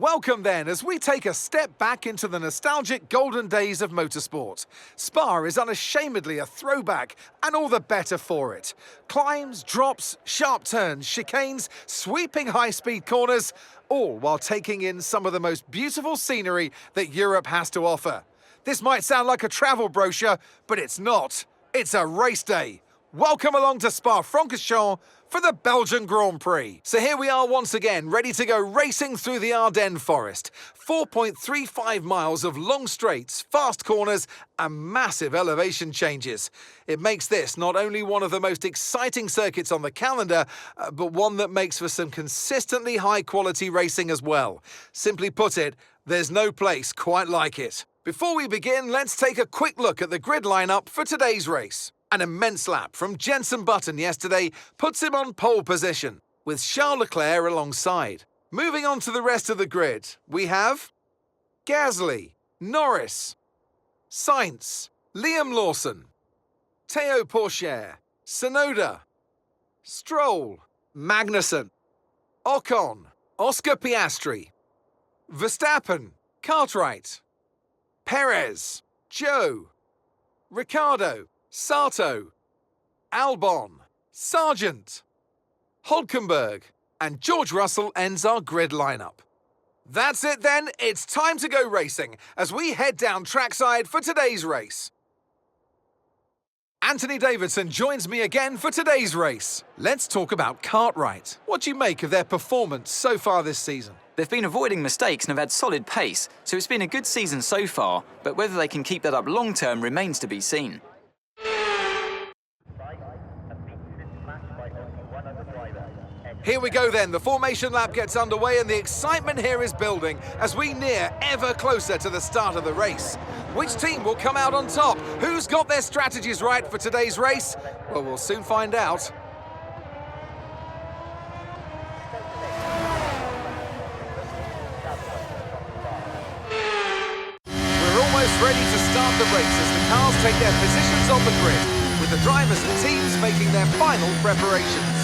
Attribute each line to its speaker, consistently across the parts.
Speaker 1: Welcome then, as we take a step back into the nostalgic golden days of motorsport. Spa is unashamedly a throwback, and all the better for it. Climbs, drops, sharp turns, chicanes, sweeping high-speed corners, all while taking in some of the most beautiful scenery that Europe has to offer. This might sound like a travel brochure, but it's not. It's a race day. Welcome along to Spa-Francorchamps for the Belgian Grand Prix. So here we are once again, ready to go racing through the Ardennes forest. 4.35 miles of long straights, fast corners, and massive elevation changes. It makes this not only one of the most exciting circuits on the calendar, but one that makes for some consistently high-quality racing as well. Simply put it, there's no place quite like it. Before we begin, let's take a quick look at the grid lineup for today's race. An immense lap from Jenson Button yesterday puts him on pole position, with Charles Leclerc alongside. Moving on to the rest of the grid, we have Gasly, Norris, Sainz, Liam Lawson, Théo Pourchaire, Tsunoda, Stroll, Magnussen, Ocon, Oscar Piastri, Verstappen, Cartwright, Perez, Joe, Ricciardo, Sato, Albon, Sargent, Hülkenberg, and George Russell ends our grid lineup. That's it then, it's time to go racing as we head down trackside for today's race. Anthony Davidson joins me again for today's race. Let's talk about Cartwright. What do you make of their performance so far this season?
Speaker 2: They've been avoiding mistakes and have had solid pace, so it's been a good season so far, but whether they can keep that up long-term remains to be seen.
Speaker 1: Here we go then, the formation lap gets underway and the excitement here is building as we near ever closer to the start of the race. Which team will come out on top? Who's got their strategies right for today's race? Well, we'll soon find out. We're almost ready to start the race as the cars take their positions on the grid, with the drivers and teams making their final preparations.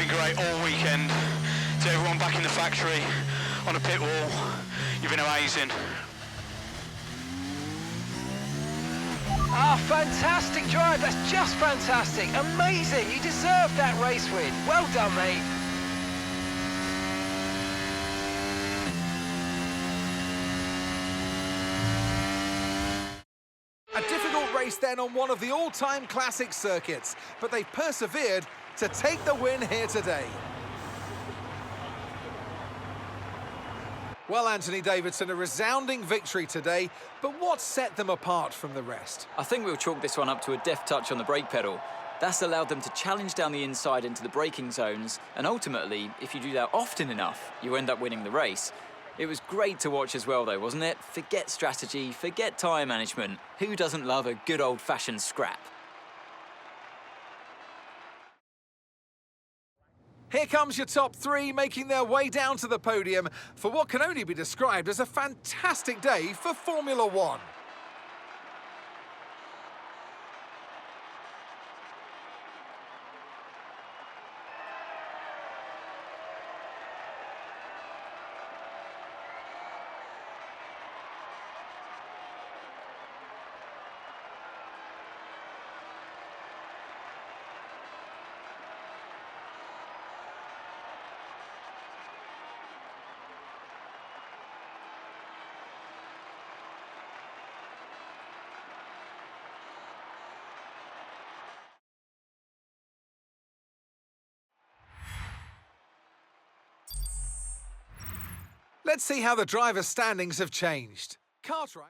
Speaker 3: been great all weekend. To everyone back in the factory, on the pit wall, you've been amazing.
Speaker 4: Ah, fantastic drive. That's just fantastic. Amazing. You deserve that race win. Well done, mate.
Speaker 1: A difficult race then on one of the all-time classic circuits, but they've persevered to take the win here today. Well, Anthony Davidson, a resounding victory today, but what set them apart from the rest?
Speaker 2: I think we'll chalk this one up to a deft touch on the brake pedal. That's allowed them to challenge down the inside into the braking zones, and ultimately, if you do that often enough, you end up winning the race. It was great to watch as well though, wasn't it? Forget strategy, forget tyre management. Who doesn't love a good old-fashioned scrap?
Speaker 1: Here comes your top three making their way down to the podium for what can only be described as a fantastic day for Formula One. Let's see how the driver's standings have changed. Cartwright.